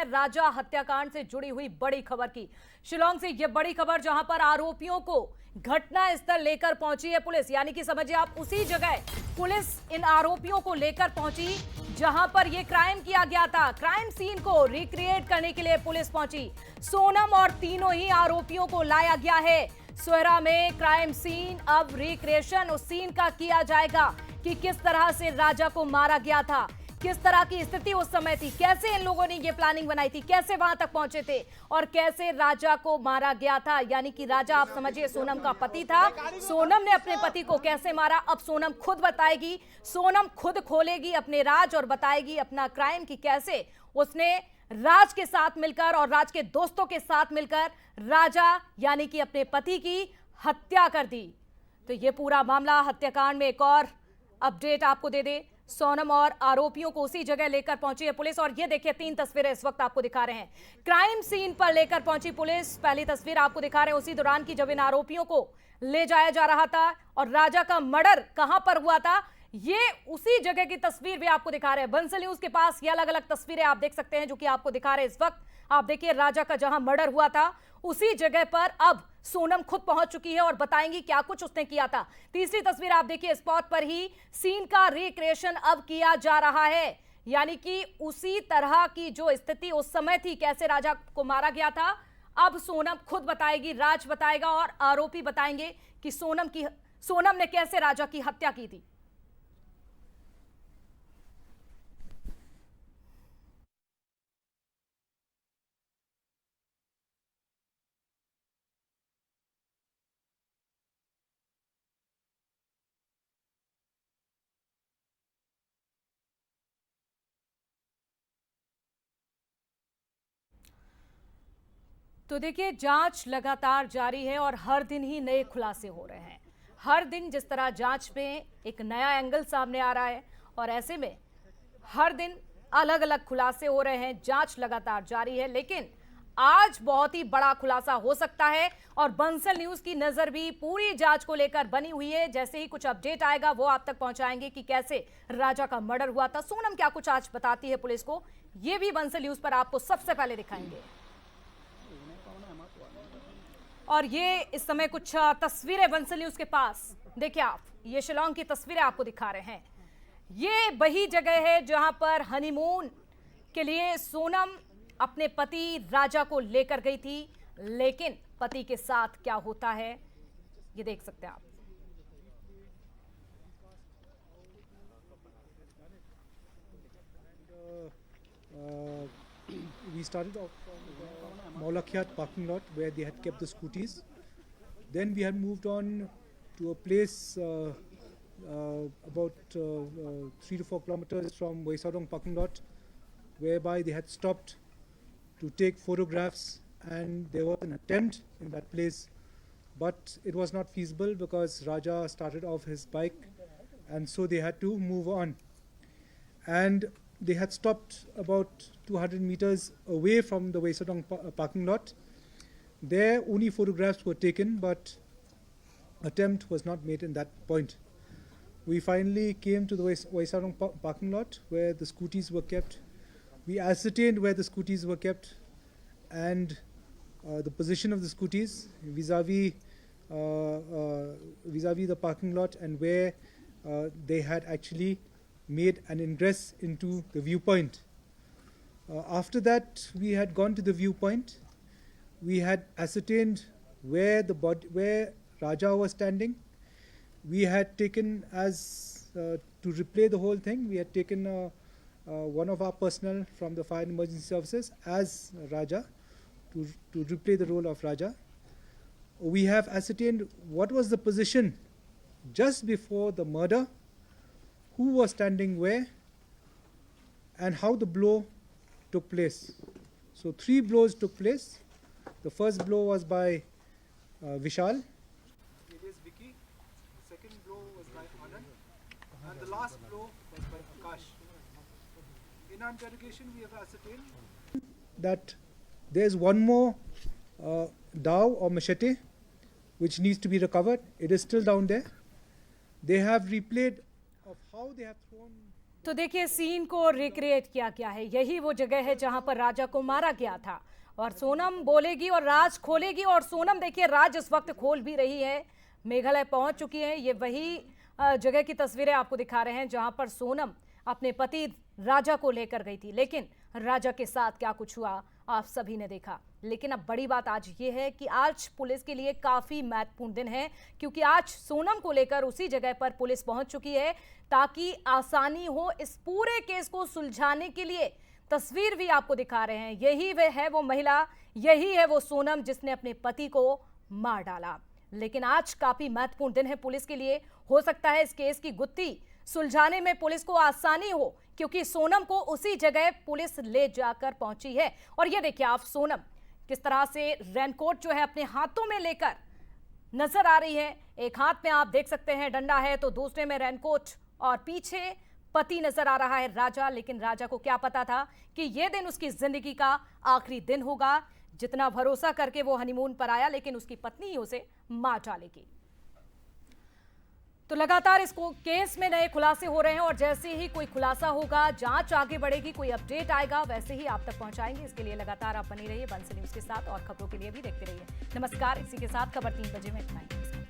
हैं राजा हत्याकांड से जुड़ी हुई बड़ी खबर की। शिलांग से यह बड़ी खबर जहां पर आरोपियों को घटना स्थल लेकर पहुंची है पुलिस, यानी कि समझिए आप उसी जगह पुलिस इन आरोपियों को लेकर पहुंची जहां पर यह क्राइम किया गया था। क्राइम सीन को रिक्रिएट करने के लिए पुलिस पहुंची। सोनम और तीनों ही आरोपियों को लाया गया है। सोहरा में क्राइम सीन, अब रिक्रिएशन उस सीन का किया जाएगा कि किस तरह से राजा को मारा गया था, किस तरह की स्थिति उस समय थी, कैसे इन लोगों ने ये प्लानिंग बनाई थी, कैसे वहां तक पहुंचे थे और कैसे राजा को मारा गया था। यानी कि राजा आप समझिए सोनम का पति था। सोनम ने अपने पति को कैसे मारा अब सोनम खुद बताएगी। सोनम खुद खोलेगी अपने राज और बताएगी अपना क्राइम कि कैसे उसने राज के साथ मिलकर और राज के दोस्तों के साथ मिलकर राजा यानी कि अपने पति की हत्या कर दी। तो ये पूरा मामला हत्याकांड में एक और अपडेट आपको दे दे। सोनम और आरोपियों को उसी जगह लेकर पहुंची है पुलिस और ये देखिए 3 तस्वीरें इस वक्त आपको दिखा रहे हैं। क्राइम सीन पर लेकर पहुंची पुलिस। पहली तस्वीर आपको दिखा रहे हैं उसी दौरान की जब इन आरोपियों को ले जाया जा रहा था और राजा का मर्डर कहां पर हुआ था, ये उसी जगह की तस्वीर भी आपको दिखा रहे हैं। बंसल न्यूज के पास ये अलग अलग तस्वीरें आप देख सकते हैं जो कि आपको दिखा रहे हैं इस वक्त। आप देखिए राजा का जहां मर्डर हुआ था उसी जगह पर अब सोनम खुद पहुंच चुकी है और बताएंगी क्या कुछ उसने किया था। तीसरी तस्वीर आप देखिए, स्पॉट पर ही सीन का रिक्रिएशन अब किया जा रहा है, यानी कि उसी तरह की जो स्थिति उस समय थी, कैसे राजा को मारा गया था, अब सोनम खुद बताएगी, राज बताएगा और आरोपी बताएंगे कि सोनम ने कैसे राजा की हत्या की थी। तो देखिए जांच लगातार जारी है और हर दिन ही नए खुलासे हो रहे हैं। हर दिन जिस तरह जांच में एक नया एंगल सामने आ रहा है और ऐसे में हर दिन अलग अलग खुलासे हो रहे हैं। जांच लगातार जारी है लेकिन आज बहुत ही बड़ा खुलासा हो सकता है और बंसल न्यूज की नजर भी पूरी जांच को लेकर बनी हुई है। जैसे ही कुछ अपडेट आएगा वो आप तक पहुंचाएंगे कि कैसे राजा का मर्डर हुआ था, सोनम क्या कुछ आज बताती है पुलिस को, ये भी बंसल न्यूज पर आपको सबसे पहले दिखाएंगे। और ये इस समय कुछ तस्वीरें बंसल न्यूज के पास देखिए आप, ये शिलांग की तस्वीरें आपको दिखा रहे हैं। ये वही जगह है जहां पर हनीमून के लिए सोनम अपने पति राजा को लेकर गई थी, लेकिन पति के साथ क्या होता है ये देख सकते हैं आप। We started off from Maulakhyat parking lot where they had kept the scooties. Then we had moved on to a place about 3 to 4 kilometers from Waisadong parking lot, whereby they had stopped to take photographs, and there was an attempt in that place, but it was not feasible because Raja started off his bike, and so they had to move on. And they had stopped about 200 meters away from the Waisadong parking lot. There only photographs were taken, but attempt was not made in that point. We finally came to the Waisadong parking lot where the scooties were kept. We ascertained where the scooties were kept and the position of the scooties vis-a-vis the parking lot and where they had actually made an ingress into the viewpoint. After that, we had gone to the viewpoint. We had ascertained where Raja was standing. We had taken to replay the whole thing, we had taken one of our personnel from the Fire and Emergency Services as Raja to replay the role of Raja. We have ascertained what was the position just before the murder, who was standing where, and how the blow took place. So 3 blows took place. The first blow was by Vishal. Alias Vicky. The second blow was by Anand. And the last blow was by Akash. In our interrogation, we have ascertained that there's one more dao or machete which needs to be recovered. It is still down there. They have replayed of how they have thrown तो देखिए scene को recreate किया गया है। यही वो जगह है जहां पर राजा को मारा गया था और सोनम बोलेगी और राज खोलेगी। और सोनम देखिए राज इस वक्त खोल भी रही है, मेघालय पहुंच चुकी है। ये वही जगह की तस्वीरें आपको दिखा रहे हैं जहां पर सोनम अपने पति राजा को लेकर गई थी, लेकिन राजा के साथ क्या कुछ हुआ आप सभी ने देखा। लेकिन अब बड़ी बात आज ये है कि आज पुलिस के लिए काफी महत्वपूर्ण दिन है, क्योंकि आज सोनम को लेकर उसी जगह पर पुलिस पहुंच चुकी है ताकि आसानी हो इस पूरे केस को सुलझाने के लिए। तस्वीर भी आपको दिखा रहे हैं, यही वह है वो महिला, यही है वो सोनम जिसने अपने पति को मार डाला। लेकिन आज काफी महत्वपूर्ण दिन है पुलिस के लिए। हो सकता है इस केस की गुत्थी सुलझाने में पुलिस को आसानी हो, क्योंकि सोनम को उसी जगह पुलिस ले जाकर पहुंची है। और ये देखिए आप सोनम किस तरह से रेनकोट जो है अपने हाथों में लेकर नजर आ रही है। एक हाथ में आप देख सकते हैं डंडा है तो दूसरे में रेनकोट, और पीछे पति नजर आ रहा है राजा। लेकिन राजा को क्या पता था कि यह दिन उसकी जिंदगी का आखिरी दिन होगा। जितना भरोसा करके वो हनीमून पर आया, लेकिन उसकी पत्नी ही उसे मार डालेगी। तो लगातार इस केस में नए खुलासे हो रहे हैं और जैसे ही कोई खुलासा होगा, जांच आगे बढ़ेगी, कोई अपडेट आएगा, वैसे ही आप तक पहुंचाएंगे। इसके लिए लगातार आप बनी रहिए बंसल न्यूज के साथ और खबरों के लिए भी देखते रहिए। नमस्कार, इसी के साथ खबर 3 बजे में इतना ही।